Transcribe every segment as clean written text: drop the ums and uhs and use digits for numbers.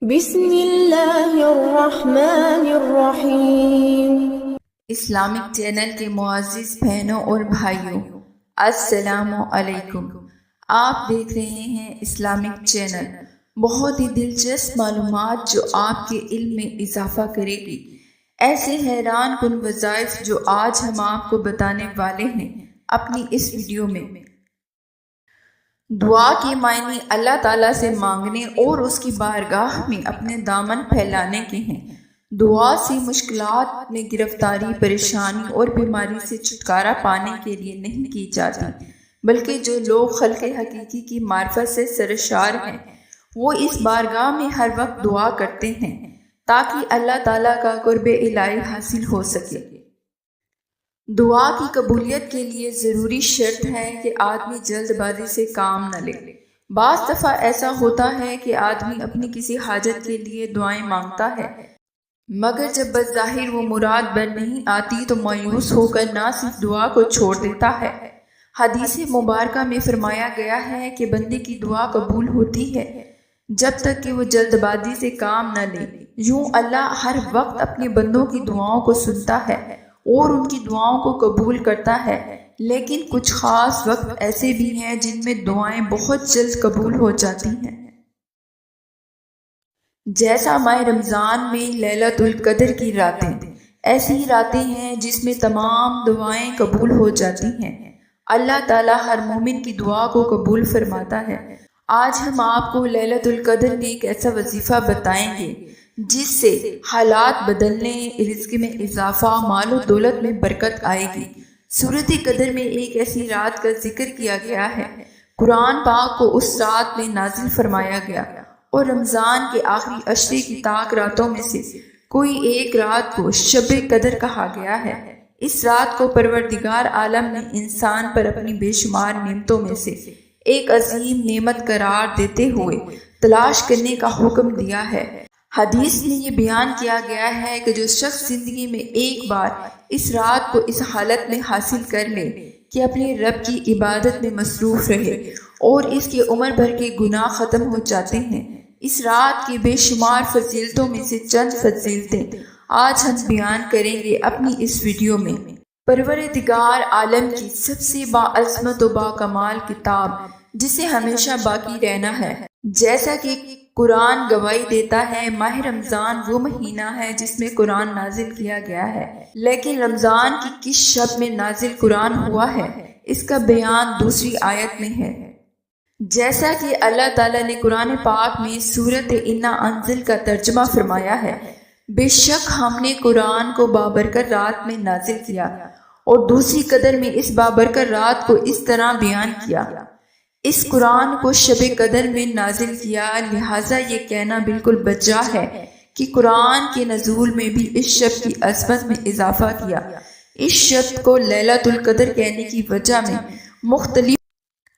بسم اللہ الرحمن الرحیم۔ اسلامک چینل کے معزز بہنوں اور بھائیوں، السلام علیکم۔ آپ دیکھ رہے ہیں اسلامک چینل، بہت ہی دلچسپ معلومات جو آپ کے علم میں اضافہ کرے گی۔ ایسے حیران کن وظائف جو آج ہم آپ کو بتانے والے ہیں اپنی اس ویڈیو میں۔ دعا کے معنی اللہ تعالیٰ سے مانگنے اور اس کی بارگاہ میں اپنے دامن پھیلانے کے ہیں۔ دعا سے مشکلات میں گرفتاری، پریشانی اور بیماری سے چھٹکارا پانے کے لیے نہیں کی جاتی، بلکہ جو لوگ خلق حقیقی کی معرفت سے سرشار ہیں وہ اس بارگاہ میں ہر وقت دعا کرتے ہیں تاکہ اللہ تعالیٰ کا قرب الہی حاصل ہو سکے۔ دعا کی قبولیت کے لیے ضروری شرط ہے کہ آدمی جلد بازی سے کام نہ لے۔ بعض دفعہ ایسا ہوتا ہے کہ آدمی اپنی کسی حاجت کے لیے دعائیں مانگتا ہے، مگر جب بظاہر وہ مراد بن نہیں آتی تو مایوس ہو کر نہ صرف دعا کو چھوڑ دیتا ہے۔ حدیث مبارکہ میں فرمایا گیا ہے کہ بندے کی دعا قبول ہوتی ہے جب تک کہ وہ جلد بازی سے کام نہ لے۔ یوں اللہ ہر وقت اپنے بندوں کی دعاؤں کو سنتا ہے اور ان کی دعاؤں کو قبول کرتا ہے، لیکن کچھ خاص وقت ایسے بھی ہیں جن میں دعائیں بہت جلد قبول ہو جاتی ہیں، جیسا ماہ رمضان میں لیلۃ القدر کی راتیں۔ ایسی راتیں ہیں جس میں تمام دعائیں قبول ہو جاتی ہیں۔ اللہ تعالیٰ ہر مومن کی دعا کو قبول فرماتا ہے۔ آج ہم آپ کو لیلۃ القدر میں ایک ایسا وظیفہ بتائیں گے جس سے حالات بدلنے، رزق میں اضافہ، مال و دولت میں برکت آئے گی۔ سورۃ قدر میں ایک ایسی رات کا ذکر کیا گیا ہے، قرآن پاک کو اس رات میں نازل فرمایا گیا، اور رمضان کے آخری عشرے کی طاق راتوں میں سے کوئی ایک رات کو شب قدر کہا گیا ہے۔ اس رات کو پروردگار عالم نے انسان پر اپنی بے شمار نعمتوں میں سے ایک عظیم نعمت قرار دیتے ہوئے تلاش کرنے کا حکم دیا ہے۔ حدیث میں یہ بیان کیا گیا ہے کہ جو شخص زندگی میں ایک بار اس رات کو اس حالت میں حاصل کر لے کہ اپنے رب کی عبادت میں مصروف رہے اور اس کی عمر بھر کے گناہ ختم ہو جاتے ہیں۔ اس رات کی بے شمار فضیلتوں میں سے چند فضیلتیں آج ہم بیان کریں گے اپنی اس ویڈیو میں۔ پروردگار عالم کی سب سے باعظمت و باکمال کتاب جسے ہمیشہ باقی رہنا ہے، جیسا کہ قرآن گواہی دیتا ہے، ماہ رمضان وہ مہینہ ہے جس میں قرآن نازل کیا گیا ہے، لیکن رمضان کی کس شب میں نازل قرآن ہوا ہے اس کا بیان دوسری آیت میں ہے۔ جیسا کہ اللہ تعالیٰ نے قرآن پاک میں سورۃ انا انزل کا ترجمہ فرمایا ہے، بے شک ہم نے قرآن کو بابرکت رات میں نازل کیا، اور دوسری قدر میں اس بابرکت رات کو اس طرح بیان کیا، اس قرآن کو شب قدر میں نازل کیا، لہٰذا یہ کہنا بالکل بجا ہے کہ قرآن کے نزول میں بھی اس شب کی عظمت میں اضافہ کیا۔ اس شب کو لیلۃ القدر کہنے کی وجہ میں مختلف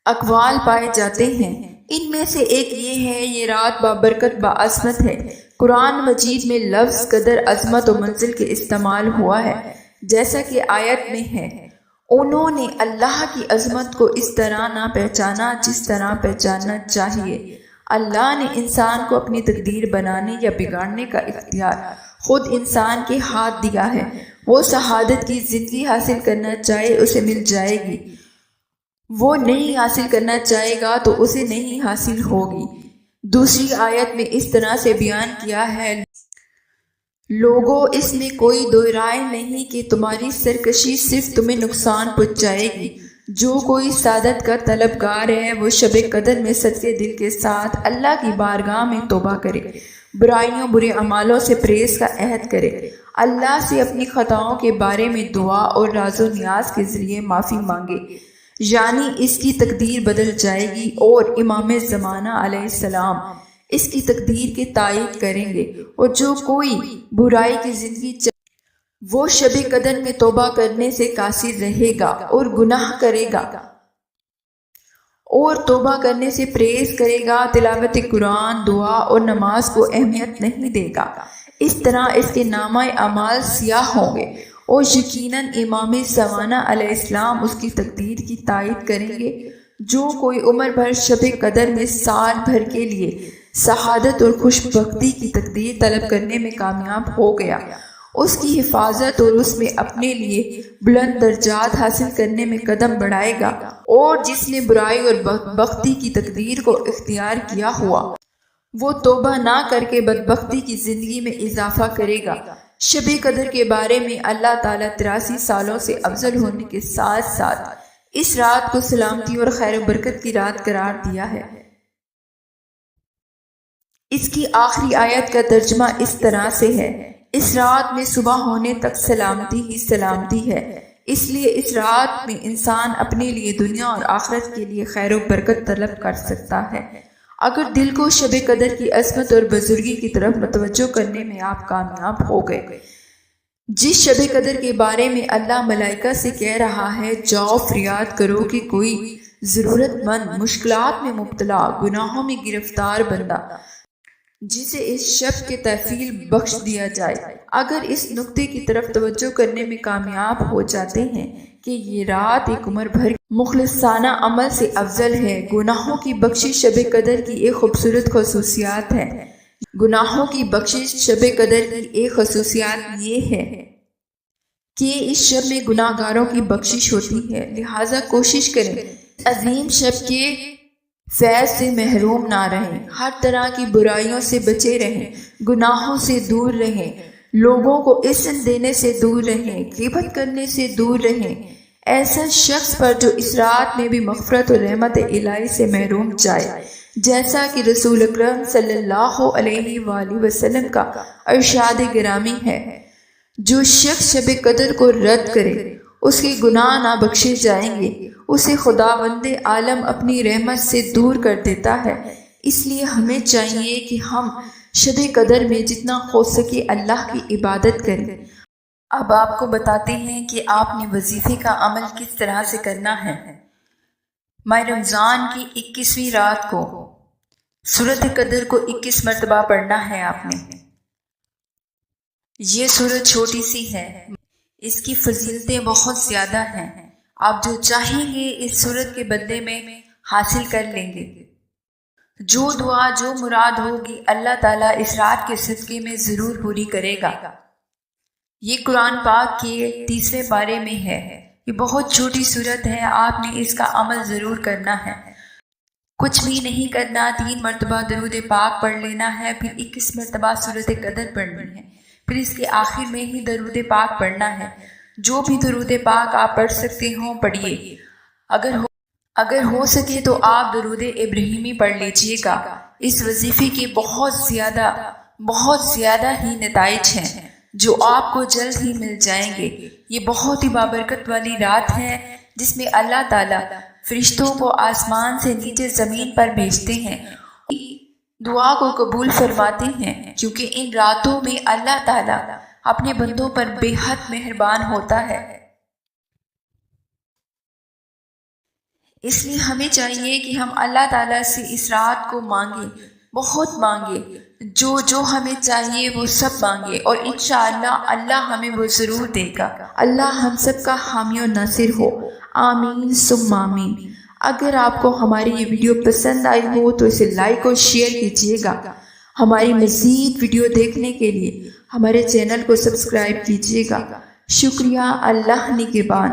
اقوال پائے جاتے ہیں۔ ان میں سے ایک یہ ہے یہ رات بابرکت باعظمت ہے۔ قرآن مجید میں لفظ قدر، عظمت و منزل کے استعمال ہوا ہے، جیسا کہ آیت میں ہے، انہوں نے اللہ کی عظمت کو اس طرح نہ پہچانا جس طرح پہچاننا چاہیے۔ اللہ نے انسان کو اپنی تقدیر بنانے یا بگاڑنے کا اختیار خود انسان کے ہاتھ دیا ہے۔ وہ شہادت کی زندگی حاصل کرنا چاہے اسے مل جائے گی، وہ نہیں حاصل کرنا چاہے گا تو اسے نہیں حاصل ہوگی۔ دوسری آیت میں اس طرح سے بیان کیا ہے، لوگوں اس میں کوئی دو رائے نہیں کہ تمہاری سرکشی صرف تمہیں نقصان پہنچائے گی۔ جو کوئی سعادت کا طلبگار ہے وہ شب قدر میں سچے دل کے ساتھ اللہ کی بارگاہ میں توبہ کرے، برائیوں برے اعمالوں سے پرہیز کا عہد کرے، اللہ سے اپنی خطاؤں کے بارے میں دعا اور راز و نیاز کے ذریعے معافی مانگے، یعنی اس کی تقدیر بدل جائے گی، اور امام زمانہ علیہ السلام اس کی تقدیر کی تائید کریں گے۔ اور جو کوئی برائی کی زندگی وہ شب قدر میں توبہ کرنے سے قاصر رہے گا اور گناہ کرے گا اور توبہ کرنے سے پرہیز کرے گا، تلاوت قرآن، دعا اور نماز کو اہمیت نہیں دے گا، اس طرح اس کے نامہ اعمال سیاہ ہوں گے، اور یقیناً امام زمانہ علیہ السلام اس کی تقدیر کی تائید کریں گے۔ جو کوئی عمر بھر شب قدر میں سال بھر کے لیے سعادت اور خوش بختی کی تقدیر طلب کرنے میں کامیاب ہو گیا، اس کی حفاظت اور اس میں اپنے لیے بلند درجات حاصل کرنے میں قدم بڑھائے گا، اور جس نے برائی اور بدبختی کی تقدیر کو اختیار کیا ہوا وہ توبہ نہ کر کے بدبختی کی زندگی میں اضافہ کرے گا۔ شب قدر کے بارے میں اللہ تعالیٰ 83 سالوں سے افضل ہونے کے ساتھ ساتھ اس رات کو سلامتی اور خیر و برکت کی رات قرار دیا ہے۔ اس کی آخری آیت کا ترجمہ اس طرح سے ہے، اس رات میں صبح ہونے تک سلامتی ہی سلامتی ہے، اس لیے اس رات میں انسان اپنے لیے دنیا اور آخرت کے لیے خیر و برکت طلب کر سکتا ہے۔ اگر دل کو شب قدر کی عظمت اور بزرگی کی طرف متوجہ کرنے میں آپ کامیاب ہو گئے، جس شب قدر کے بارے میں اللہ ملائکہ سے کہہ رہا ہے جاؤ فریاد کرو کہ کوئی ضرورت مند، مشکلات میں مبتلا، گناہوں میں گرفتار بندہ جسے اس شب کے تحفیل بخش دیا جائے، اگر اس نقطے کی طرف توجہ کرنے میں کامیاب ہو جاتے ہیں کہ یہ رات ایک عمر بھر مخلصانہ عمل سے افضل ہے۔ گناہوں کی بخشش شب قدر کی ایک خوبصورت خصوصیات ہے۔ گناہوں کی بخشش شب قدر کی ایک خصوصیات یہ ہے کہ اس شب میں گناہ گاروں کی بخشش ہوتی ہے، لہٰذا کوشش کریں عظیم شب کے فیض سے محروم نہ رہیں، ہر طرح کی برائیوں سے بچے رہیں، گناہوں سے دور رہیں، لوگوں کو عزت دینے سے دور رہیں، غیبت کرنے سے دور رہیں۔ ایسا شخص پر جو اس رات میں بھی مغفرت اور رحمت الہی سے محروم جائے، جیسا کہ رسول اکرم صلی اللہ علیہ وآلہ وسلم کا ارشاد گرامی ہے، جو شخص شب قدر کو رد کرے اس کے گناہ نہ بخشے جائیں گے، اسے خداوند عالم اپنی رحمت سے دور کر دیتا ہے۔ اس لیے ہمیں چاہیے کہ ہم شب قدر میں جتنا ہو سکے اللہ کی عبادت کریں۔ اب آپ کو بتاتے ہیں کہ آپ نے وظیفے کا عمل کس طرح سے کرنا ہے۔ ماہ رمضان کی 21ویں رات کو سورۃ قدر کو 21 مرتبہ پڑھنا ہے آپ نے۔ یہ سورت چھوٹی سی ہے، اس کی فضیلتیں بہت زیادہ ہیں، آپ جو چاہیں گے اس سورت کے بدلے میں حاصل کر لیں گے۔ جو دعا جو مراد ہوگی اللہ تعالیٰ اس رات کے صدقے میں ضرور پوری کرے گا۔ یہ قرآن پاک کے 30ویں پارے میں ہے، یہ بہت چھوٹی سورت ہے، آپ نے اس کا عمل ضرور کرنا ہے۔ کچھ بھی نہیں کرنا، 3 مرتبہ درود پاک پڑھ لینا ہے، پھر 21 مرتبہ سورۃ قدر پڑھنی ہے، پھر اس کے آخر میں ہی درود پاک پڑھنا ہے۔ جو بھی درود پاک آپ پڑھ سکتے ہوں پڑھیے، اگر ہو سکے تو آپ درود ابراہیمی پڑھ لیجئے گا۔ اس وظیفے کے بہت زیادہ ہی نتائج ہیں جو آپ کو جلد ہی مل جائیں گے۔ یہ بہت ہی بابرکت والی رات ہے جس میں اللہ تعالیٰ فرشتوں کو آسمان سے نیچے زمین پر بھیجتے ہیں، دعا کو قبول فرماتے ہیں، کیونکہ ان راتوں میں اللہ تعالیٰ اپنے بندوں پر بے حد مہربان ہوتا ہے۔ اس لیے ہمیں چاہیے کہ ہم اللہ تعالیٰ سے اس رات کو مانگیں، بہت مانگیں، جو ہمیں چاہیے وہ سب مانگے، اور انشاءاللہ اللہ ہمیں وہ ضرور دے گا۔ اللہ ہم سب کا حامی و ناصر ہو، آمین ثم آمین۔ اگر آپ کو ہماری یہ ویڈیو پسند آئی ہو تو اسے لائک اور شیئر کیجیے گا۔ ہماری مزید ویڈیو دیکھنے کے لیے ہمارے چینل کو سبسکرائب کیجیے گا۔ شکریہ، اللہ نگہبان۔